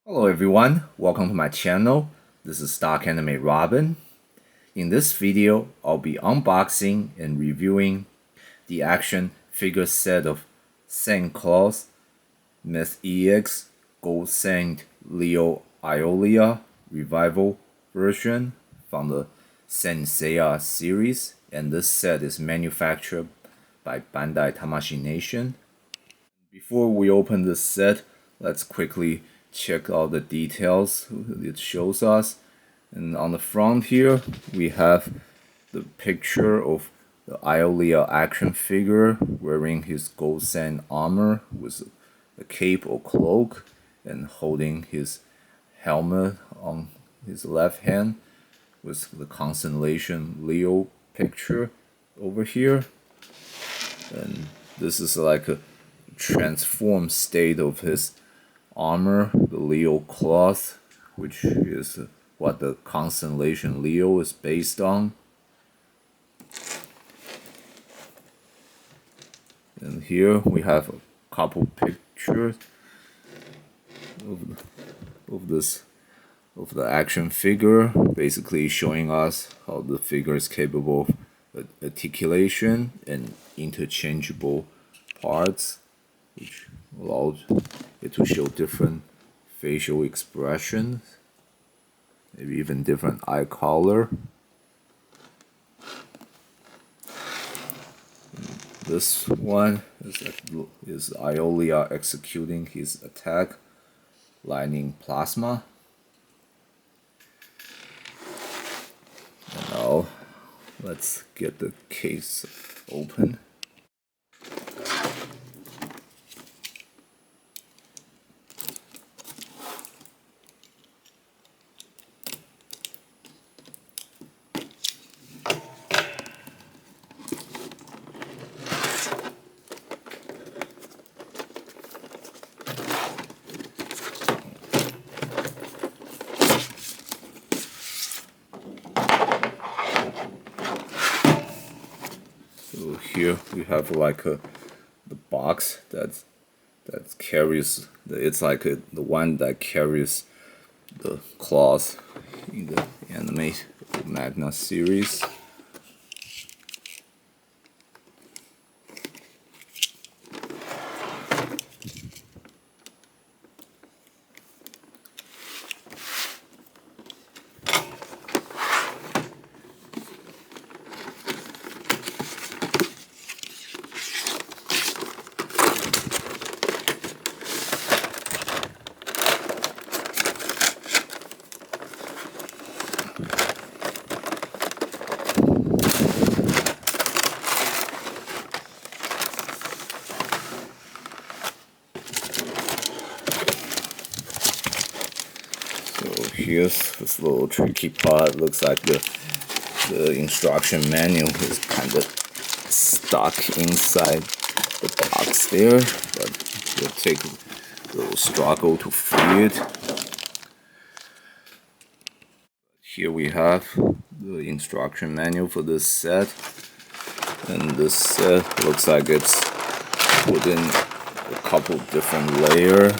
Hello everyone, welcome to my channel. This is Stock Anime Robin. In this video, I'll be unboxing and reviewing the action figure set of Saint Claus Myth EX Gold Saint Leo AIOLIA Revival version from the Saint Seiya series, and this set is manufactured by Bandai Tamashii Nation. Before we open this set, let's quickly check all the details it shows us. And on the front here, we have the picture of the AIOLIA action figure wearing his gold sand armor with a cape or cloak and holding his helmet on his left hand with the constellation Leo picture over here. And this is like a transformed state of his armor, the Leo cloth, which is what the constellation Leo is based on. And here we have a couple pictures of the action figure, basically showing us how the figure is capable of articulation and interchangeable parts, which allowed it to show different facial expressions, maybe even different eye color. This one is AIOLIA executing his attack, lightning plasma. And now let's get the case open. So here we have like the box that carries it's like the one that carries the claws in the anime Magna series. So here's this little tricky part. Looks like the instruction manual is kind of stuck inside the box there, but it'll take a little struggle to free it. Here we have the instruction manual for this set, and this set looks like it's put in a couple different layers.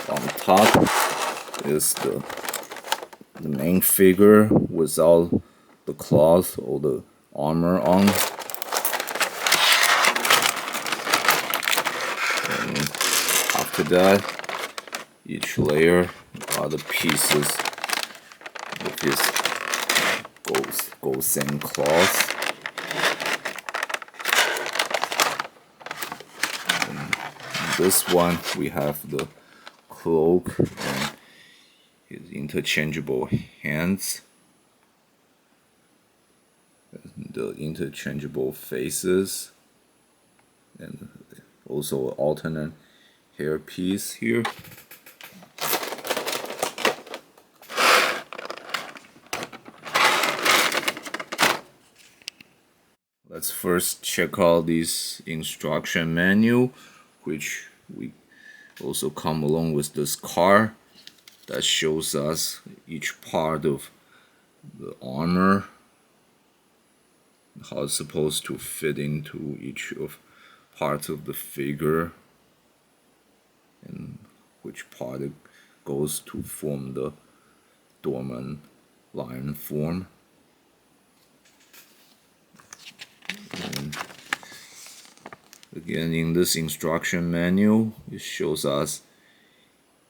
On top is the main figure without the cloth or the armor on. And after that, each layer are the pieces of his gold sand cloth. And this one we have the cloak and his interchangeable hands, the interchangeable faces, and also alternate hair piece here. Let's first check out this instruction manual, which we also come along with this card that shows us each part of the armor, how it's supposed to fit into each of parts of the figure, and which part goes to form the dormant lion form. And again, in this instruction manual, it shows us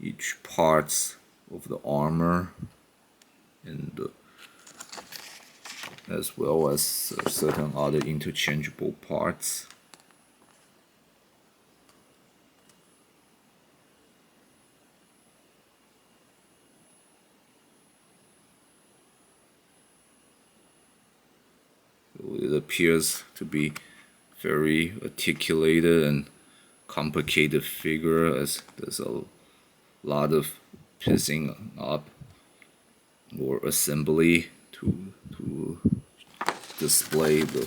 each parts of the armor and as well as certain other interchangeable parts. So it appears to be very articulated and complicated figure, as there's a lot of piecing up or assembly to display the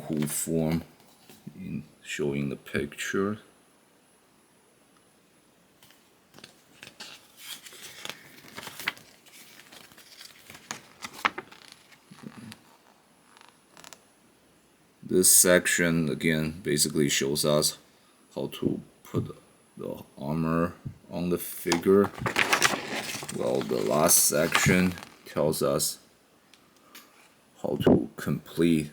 cool form in showing the picture. This section again basically shows us how to put the armor on the figure, while the last section tells us how to complete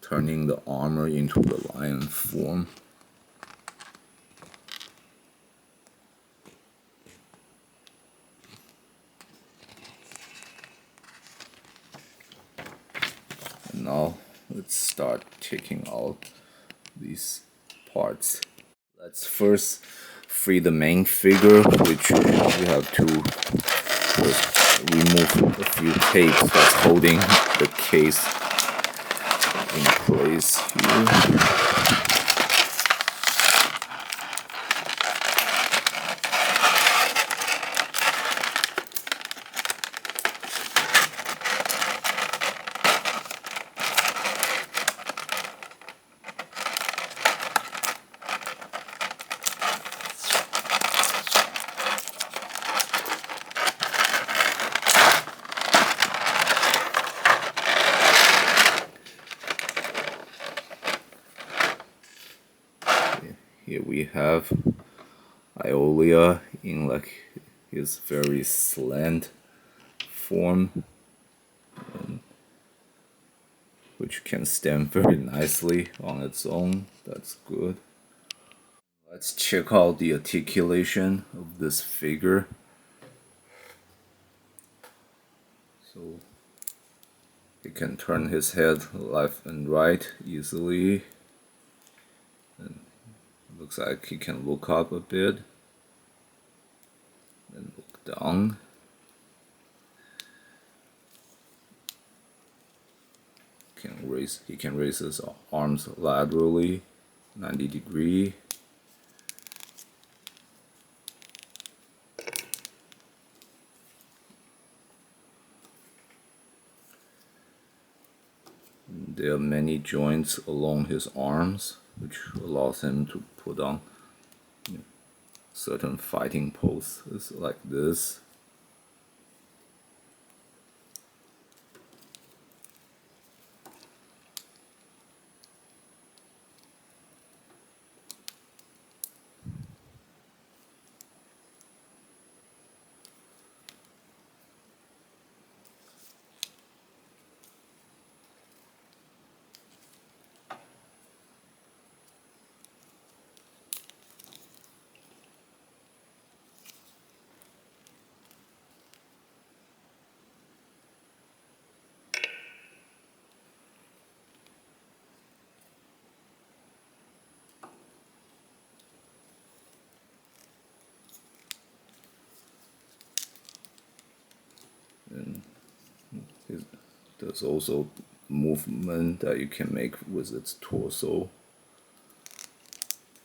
turning the armor into the lion form. And now let's start taking out these parts. Let's first free the main figure, which we have to first remove a few tapes that's holding the case in place here. Here we have AIOLIA in like his very slant form, which can stand very nicely on its own. That's good. Let's check out the articulation of this figure. So he can turn his head left and right easily. And looks like he can look up a bit and look down. He can raise his arms laterally, 90 degrees. There are many joints along his arms, which allows him to put on certain fighting poses like this. And there's also movement that you can make with its torso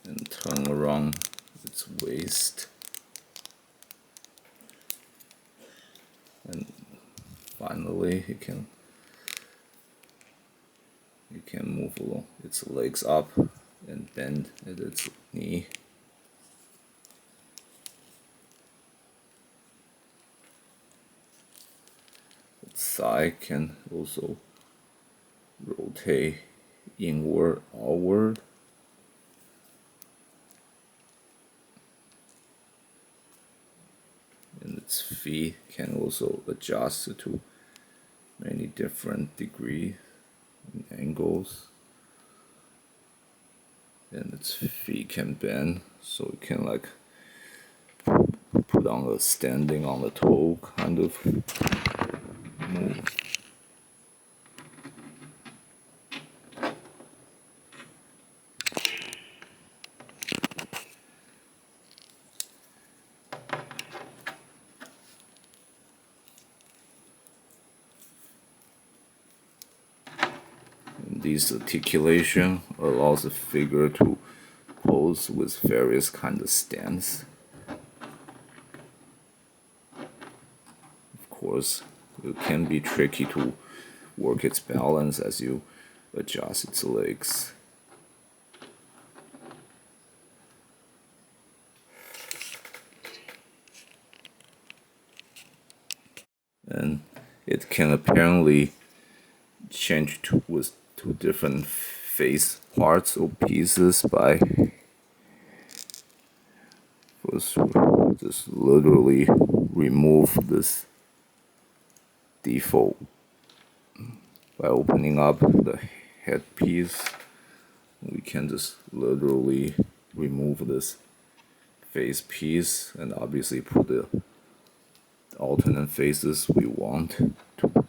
and turn around its waist. And finally, you can move along its legs up and bend at its knee. Its thigh can also rotate inward, outward. feet can also adjust to many different degrees and angles, and its feet can bend, so it can like put on a standing on the toe kind of move. This articulation allows the figure to pose with various kind of stance. Of course, it can be tricky to work its balance as you adjust its legs. And it can apparently change with two different face parts or pieces by first just literally remove this default by opening up the headpiece. We can just literally remove this face piece and obviously put the alternate faces we want to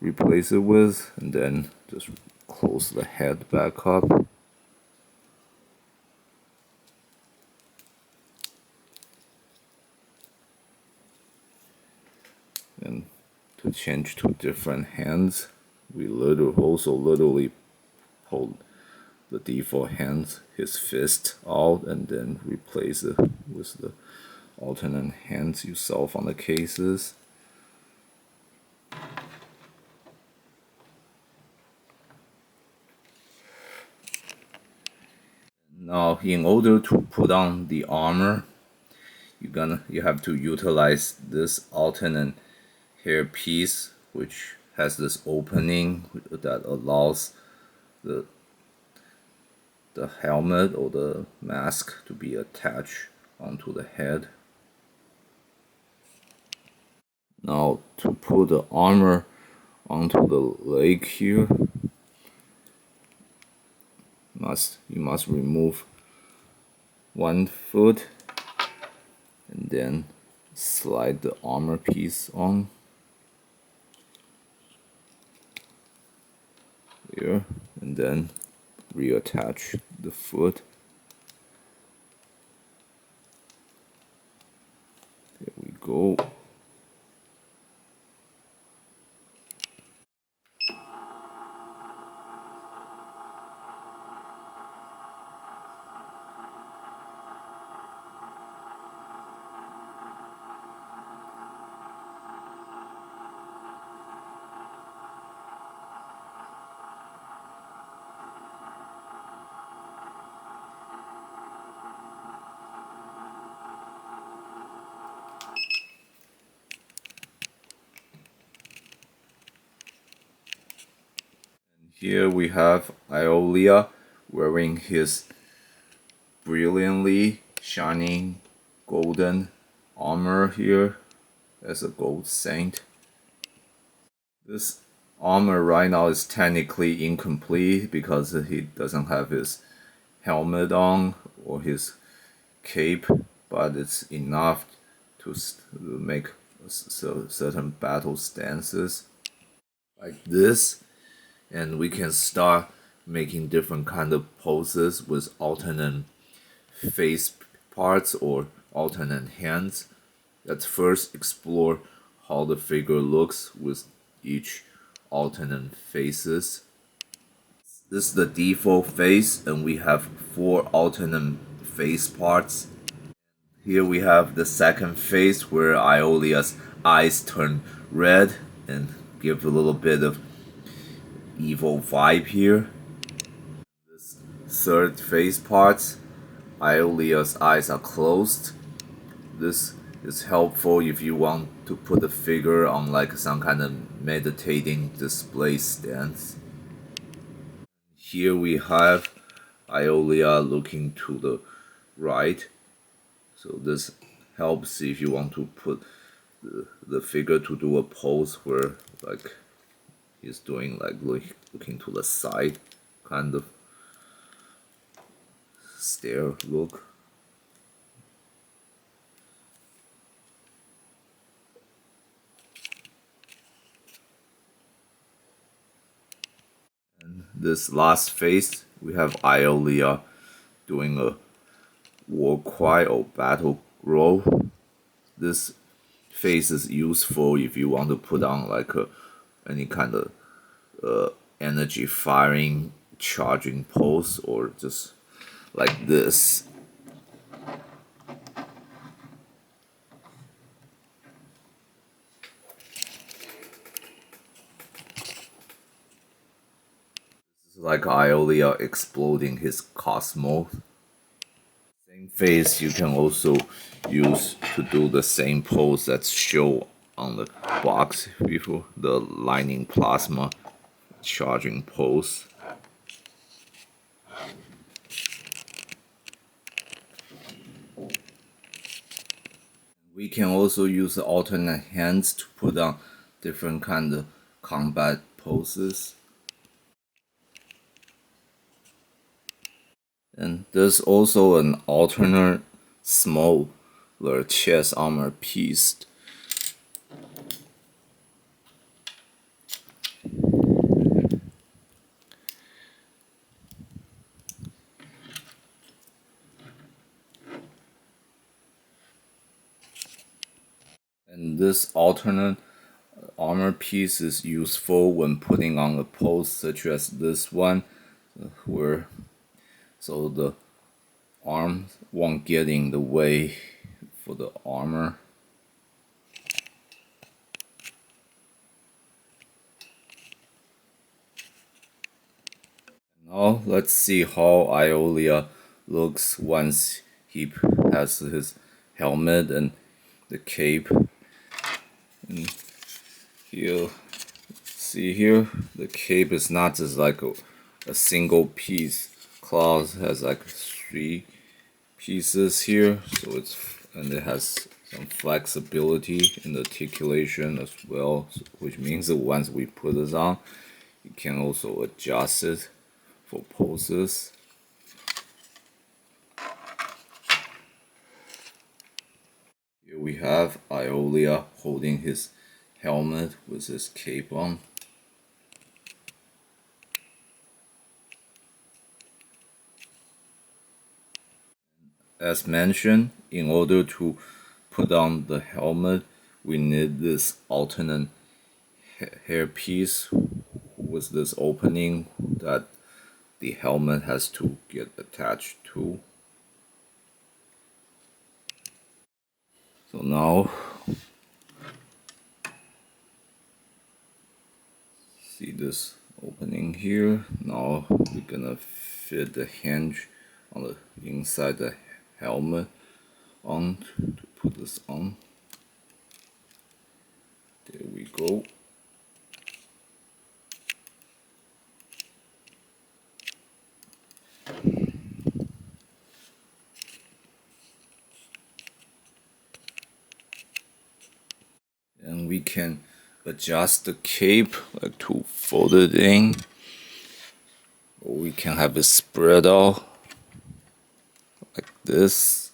replace it with, and then just close the head back up. And to change to different hands, we also literally hold the default hand, his fist out, and then replace it with the alternate hands you saw on the cases. Now, in order to put on the armor, you have to utilize this alternate hair piece, which has this opening that allows the helmet or the mask to be attached onto the head. Now, to put the armor onto the leg here, you must remove one foot and then slide the armor piece on here, and then reattach the foot. There we go. Here we have AIOLIA wearing his brilliantly shining golden armor here as a gold saint. This armor right now is technically incomplete because he doesn't have his helmet on or his cape, but it's enough to make certain battle stances like this. And we can start making different kind of poses with alternate face parts or alternate hands. Let's first explore how the figure looks with each alternate faces. This is the default face, and we have 4 alternate face parts. Here we have the second face where AIOLIA's eyes turn red and give a little bit of evil vibe here. This third face part, AIOLIA's eyes are closed. This is helpful if you want to put the figure on like some kind of meditating display stance. Here we have AIOLIA looking to the right. So this helps if you want to put the figure to do a pose where like he's doing like looking to the side, kind of stare look. And this last phase, we have AIOLIA doing a war cry or battle roll. This phase is useful if you want to put on like any kind of energy firing charging pose, or just like this. This is like AIOLIA exploding his cosmos. Same phase you can also use to do the same pose that's shown on the box before, the lightning plasma charging pose. We can also use the alternate hands to put on different kind of combat poses. And there's also an alternate smaller chest armor piece. And this alternate armor piece is useful when putting on a pose such as this one, where so the arm won't get in the way for the armor. Now let's see how AIOLIA looks once he has his helmet and the cape. And you'll see here, the cape is not just like a single piece. Cloth has like 3 pieces here, so it has some flexibility in the articulation as well, which means that once we put this on, you can also adjust it for poses. Here we have AIOLIA holding his helmet with his cape on. As mentioned, in order to put on the helmet, we need this alternate hairpiece with this opening that the helmet has to get attached to. So now, see this opening here. Now we're gonna fit the hinge on the inside the helmet on to put this on. There we go. And we can adjust the cape like to fold it in, or we can have it spread out like this.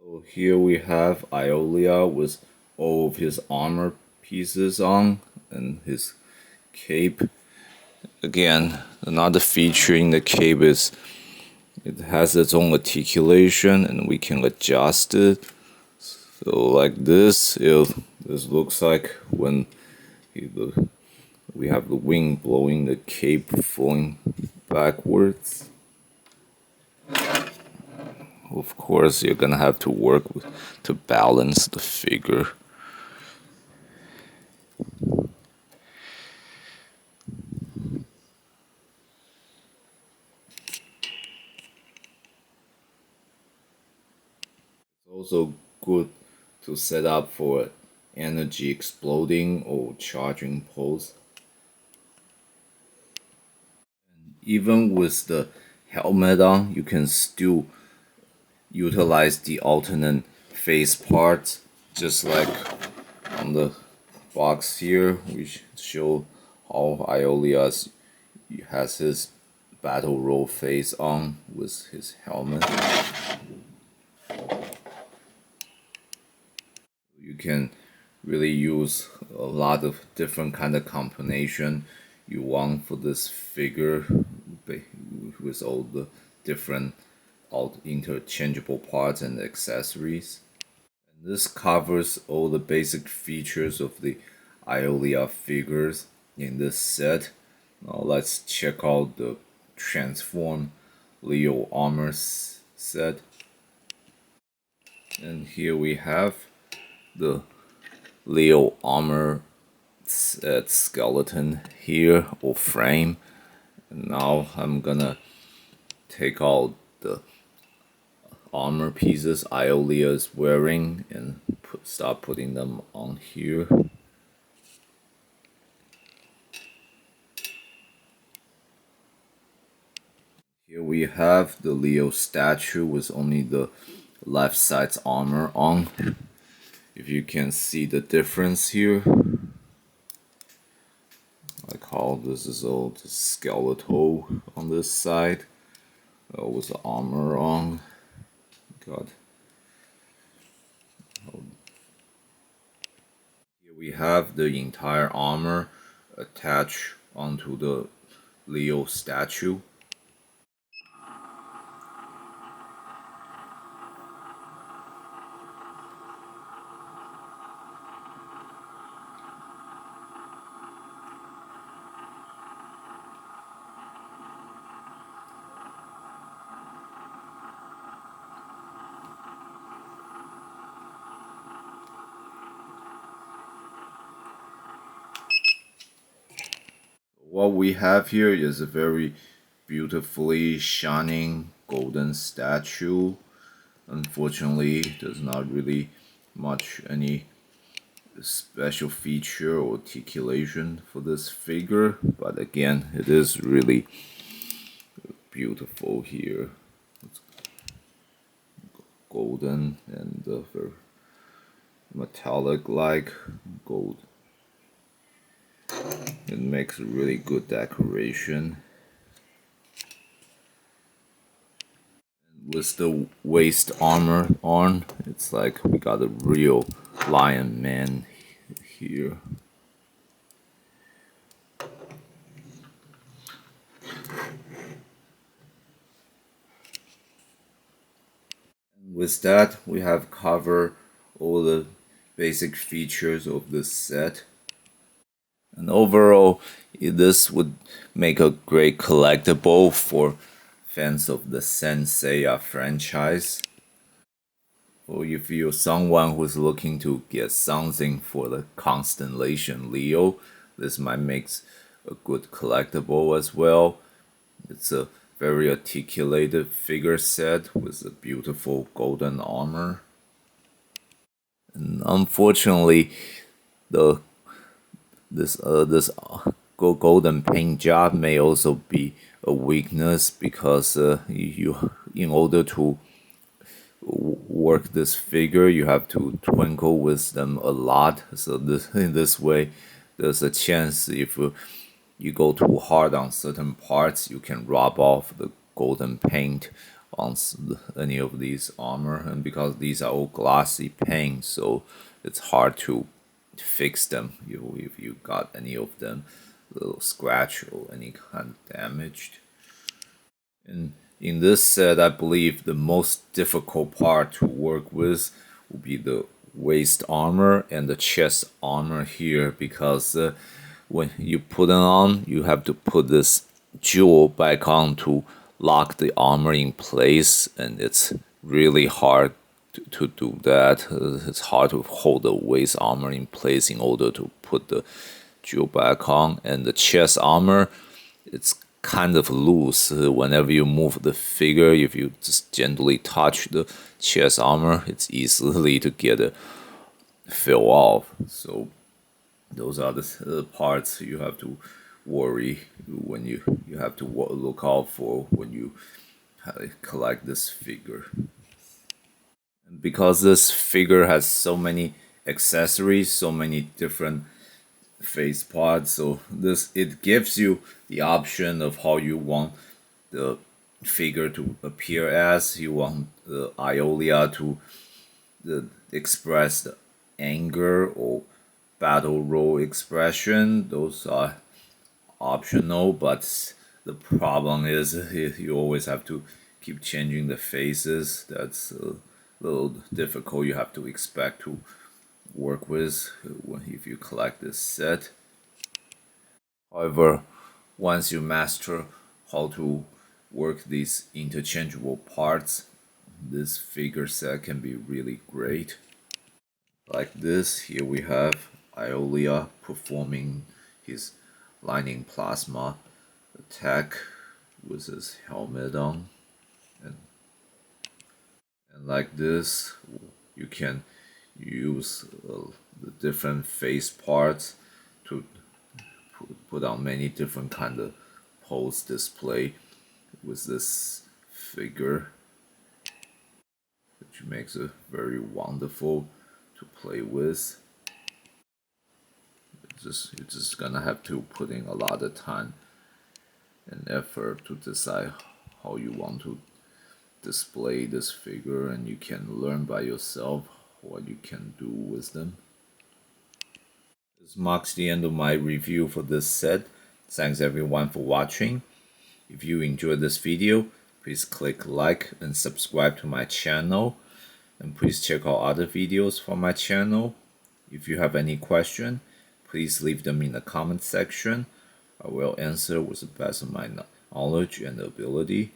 So here we have AIOLIA with all of his armor pieces on and his cape. Again, another feature in the cape is it has its own articulation and we can adjust it. So like this, this looks like when we have the wind blowing the cape flowing backwards. Of course, you're gonna have to work to balance the figure. Also good to set up for energy exploding or charging pose. Even with the helmet on, you can still utilize the alternate face parts, just like on the box here. We show how AIOLIA has his battle role face on with his helmet. You can really use a lot of different kind of combination you want for this figure with all the different interchangeable parts and accessories. And this covers all the basic features of the AIOLIA figures in this set. Now let's check out the transform Leo armor set. And here we have the Leo armor skeleton here, or frame. And now I'm gonna take out the armor pieces AIOLIA is wearing and start putting them on here. Here we have the Leo statue with only the left side's armor on. If you can see the difference here, like how this is all the skeletal on this side with the armor on. God. Here we have the entire armor attached onto the Leo statue. What we have here is a very beautifully shining golden statue. Unfortunately, there's not really much any special feature or articulation for this figure, but again, it is really beautiful here. It's golden and very metallic like gold. It makes a really good decoration. And with the waist armor on, it's like we got a real lion man here. And with that, we have covered all the basic features of this set. And overall, this would make a great collectible for fans of the Seiya franchise. Or if you're someone who's looking to get something for the constellation Leo, this might make a good collectible as well. It's a very articulated figure set with a beautiful golden armor. And unfortunately, this golden paint job may also be a weakness, because in order to work this figure, you have to twinkle with them a lot. So in this way, there's a chance if you go too hard on certain parts, you can rub off the golden paint on any of these armor. And because these are all glossy paint, so it's hard to fix them if you got any of them little scratch or any kind of damaged. And in this set, I believe the most difficult part to work with will be the waist armor and the chest armor here, because when you put it on, you have to put this jewel back on to lock the armor in place, and it's really hard to do that. It's hard to hold the waist armor in place in order to put the jewel back on. And the chest armor, it's kind of loose. Whenever you move the figure, if you just gently touch the chest armor, it's easily to get it fell off. So those are the parts you have to worry when you have to look out for when you collect this figure. And because this figure has so many accessories, so many different face parts, so it gives you the option of how you want the figure to appear as. You want the AIOLIA to express the anger or battle role expression. Those are optional, but the problem is you always have to keep changing the faces. That's a little difficult. You have to expect to work with if you collect this set. However, once you master how to work these interchangeable parts, this figure set can be really great. Like this, here we have AIOLIA performing his lightning plasma attack with his helmet on. And like this, you can use the different face parts to put on many different kind of pose display with this figure, which makes it very wonderful to play with. You're just gonna have to put in a lot of time and effort to decide how you want to display this figure, and you can learn by yourself what you can do with them. This marks the end of my review for this set. Thanks everyone for watching. If you enjoyed this video, please click like and subscribe to my channel, and please check out other videos from my channel. If you have any question, please leave them in the comment section. I will answer with the best of my knowledge and ability.